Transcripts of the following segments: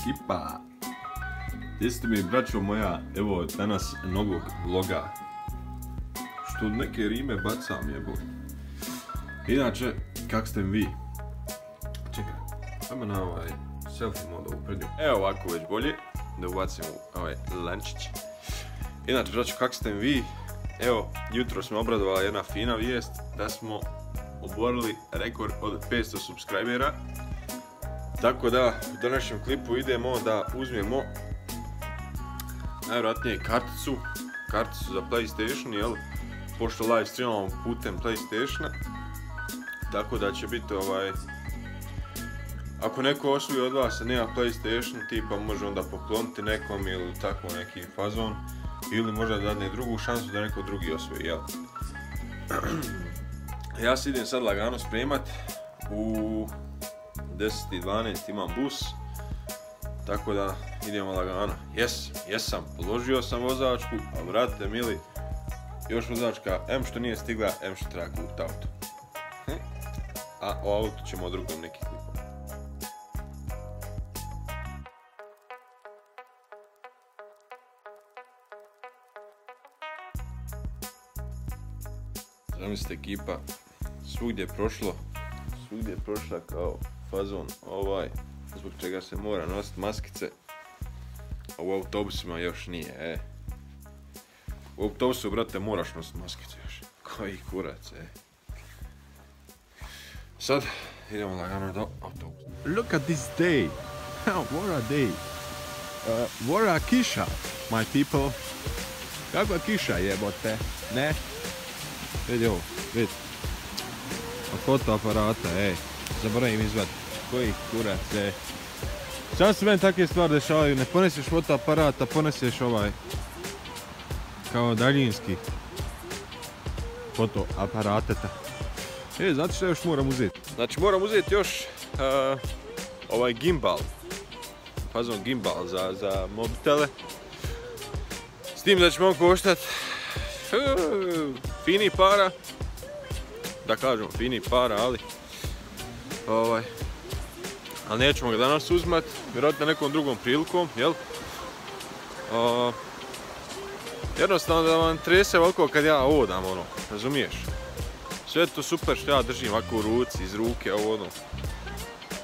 Ekipa, gdje ste mi, braćo moja, evo danas novog vloga, što neke rime bacam, jebo. Inače, kak ste mi vi? Čekaj, ajmo na ovaj selfie mod ovu prednju. Evo ovako već bolje, da ubacim ovaj lančić. Inače, braćo, kak ste mi vi? Evo, jutro smo obradovala jedna fina vijest da smo oborili rekord od 500 subscribera. Tako da u današnjem klipu idemo da uzmemo najvjerojatnije karticu za PlayStation, jel? Pošto live streamamo putem PlayStationa. Tako da će biti ako neko osvoji od vas nema PlayStation, tipa može onda pokloniti nekom ili tako neki fazon. Ili možda dadne drugu šansu da neko drugi osvoji, jel? Ja se idem sad lagano spremat, u 10:12 imam bus, tako da idemo lagano. Jesam, položio sam vozačku, a brate mili, još vozačka, em što nije stigla, em što treba kupiti auto. A o autu ćemo od drugom neki klip. Zamislite ekipa, svugdje je prošla kao fazon zbog čega se mora nositi maskice, a u autobusima još nije, U autobusu, brate, moraš nositi maskice još, koji kurac, Sad, idemo lagano do autobusa. Look at this day. What a day. What a kiša, my people. Kakva kiša jebote, ne? Vidi ovo, vidi. Od fotoaparata, zaboravim izvad. Koji kurac, Samo se meni takve stvari dešavaju, ne poneseš fotoaparata, poneseš kao daljinski fotoaparateta. Znate što još moram uzeti? Znači moram uzeti još ovaj gimbal. Fazon gimbal za mobitele. S tim da će on koštat fini para. Da kažemo fini para, ali nećemo ga danas uzmat, vjerojatno nekom drugom prilikom, jel? Jednostavno da vam trese ovako kad ja odam, razumiješ? Sve to super što ja držim ovako u ruci, iz ruke,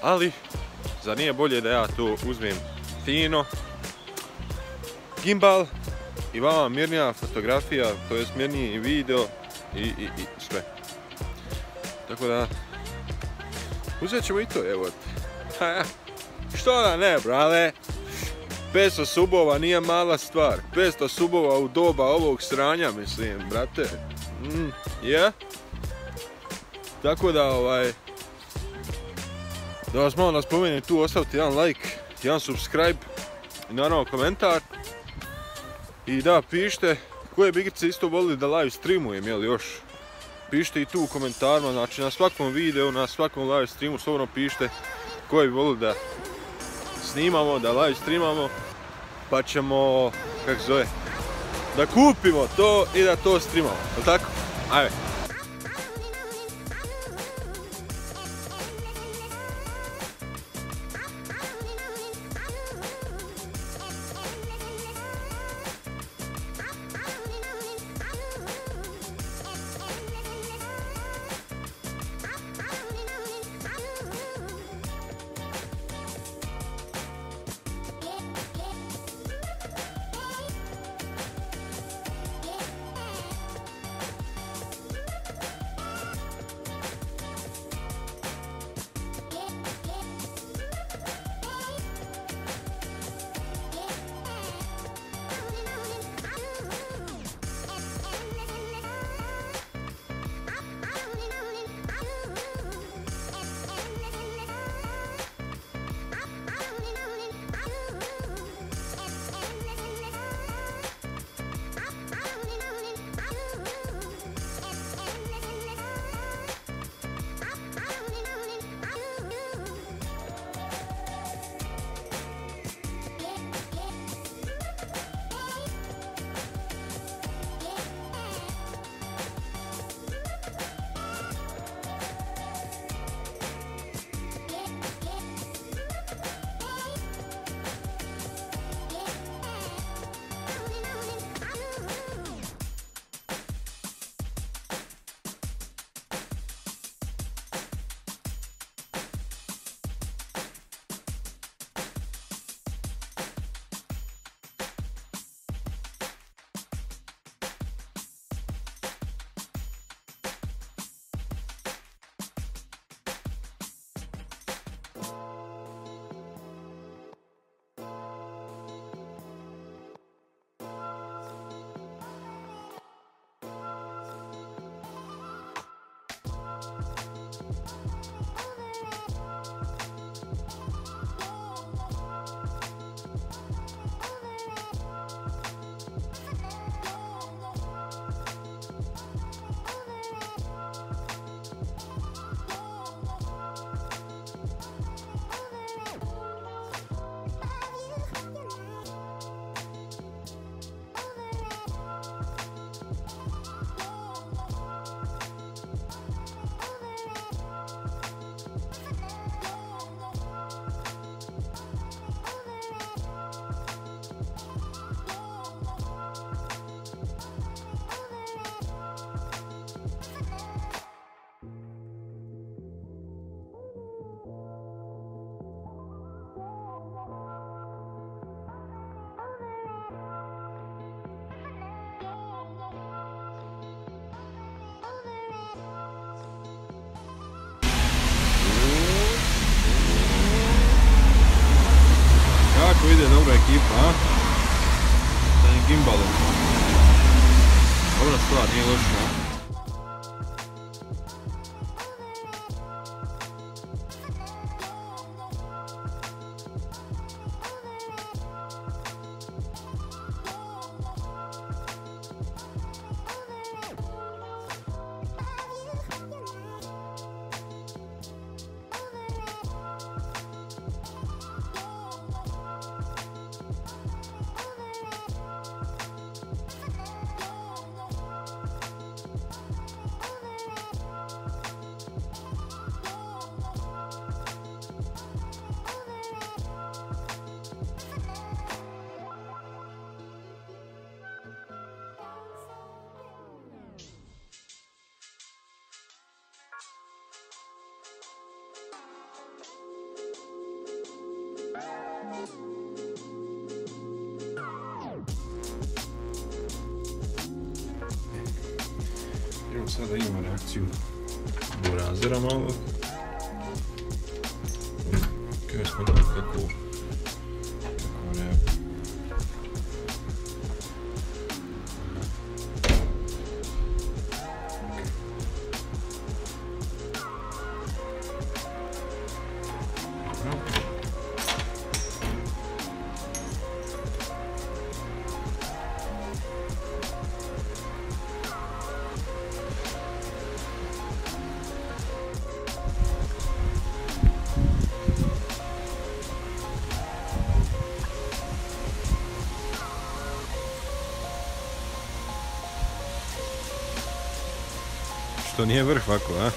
ali, zar nije bolje da ja to uzmem fino, gimbal, i vama mirnija fotografija, to jest mirniji video i sve. Tako da, uzet ćemo i to, evo. Što da ne, brale? 500 subova nije mala stvar. 500 subova u doba ovog sranja, mislim, brate. Tako da, da vas malo naspomenem tu, ostavite jedan like, jedan subscribe i naravno komentar. I da, pišite koje bi igrice isto volili da live streamujem, jel još? Pišite i tu u komentarima, znači na svakom videu, na svakom live streamu slobodno pišite koje bi volili da snimamo, da live streamamo, pa ćemo, da kupimo to i da to streamamo, jel tako? Ajde! ide dobra ekipa, a? Sa njim gimbalom. Dobra stvar, nije loša, a? Idemo sada imamo reakciju burazera malo. Kaj smo dali kako reakciju. Što nije vrh ovako, a?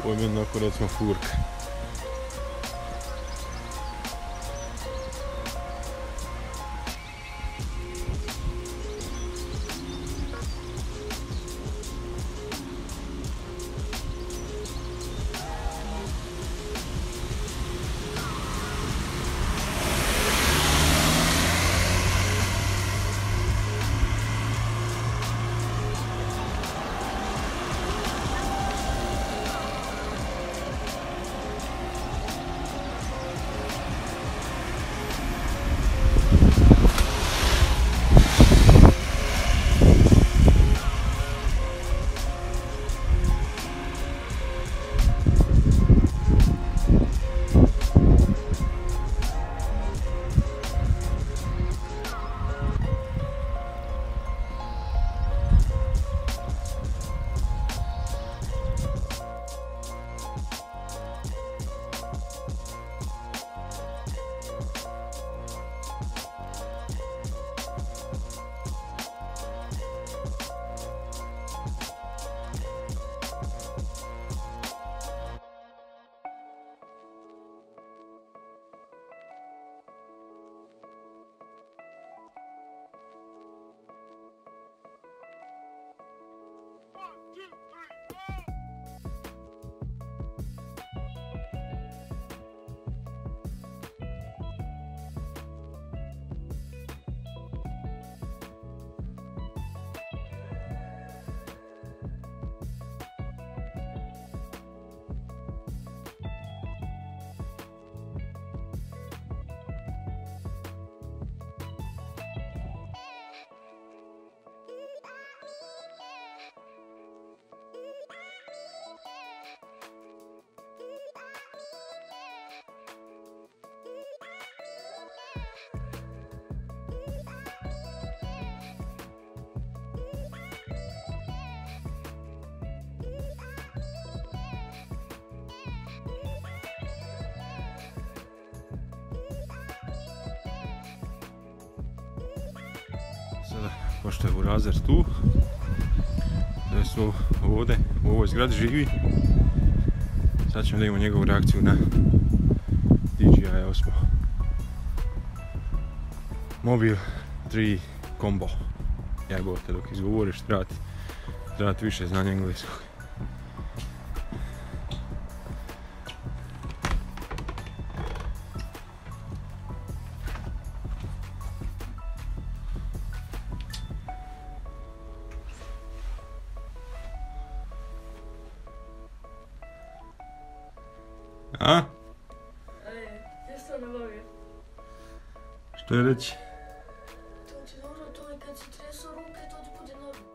Ovo je jednako recimo furka. Sada, pošto je burazer tu, da su ovdje u ovoj zgradi živi, sad ćemo da imamo njegovu reakciju na DJI Osmo Mobil 3 Combo. Jebote, dok izgovoriš trebati više znanja engleskog. A? Ja se to ne bavim. Što je reći? To ti dobro, to je kad si tresu ruke, to ti bude normalno.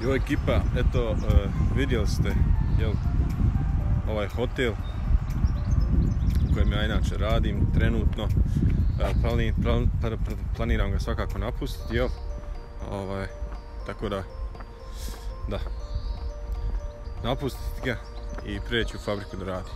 Jo ekipa, eto, vidjeli ste, jel, ovaj hotel u kojem ja inače radim trenutno. Planiram ga svakako napustiti, jel, tako da, napustiti ga i prijeći u fabriku da radim.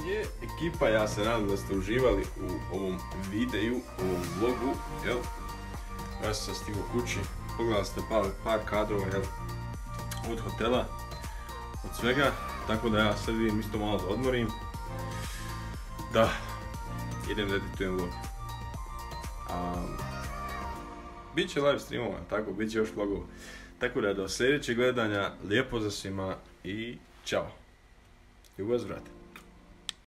Je ekipa, ja se nadam da ste uživali u ovom videu, u ovom vlogu, jel? Ja sam stigao kući, pogledali ste par kadrova, jel? Od hotela, od svega, tako da ja sad vidim isto malo da odmorim. Da, idem da editujem vlog. Biće live streamova, tako, bit će još vlogova. Tako da do sljedećeg gledanja, lijepo za svima i čao. Ljubav s vrata.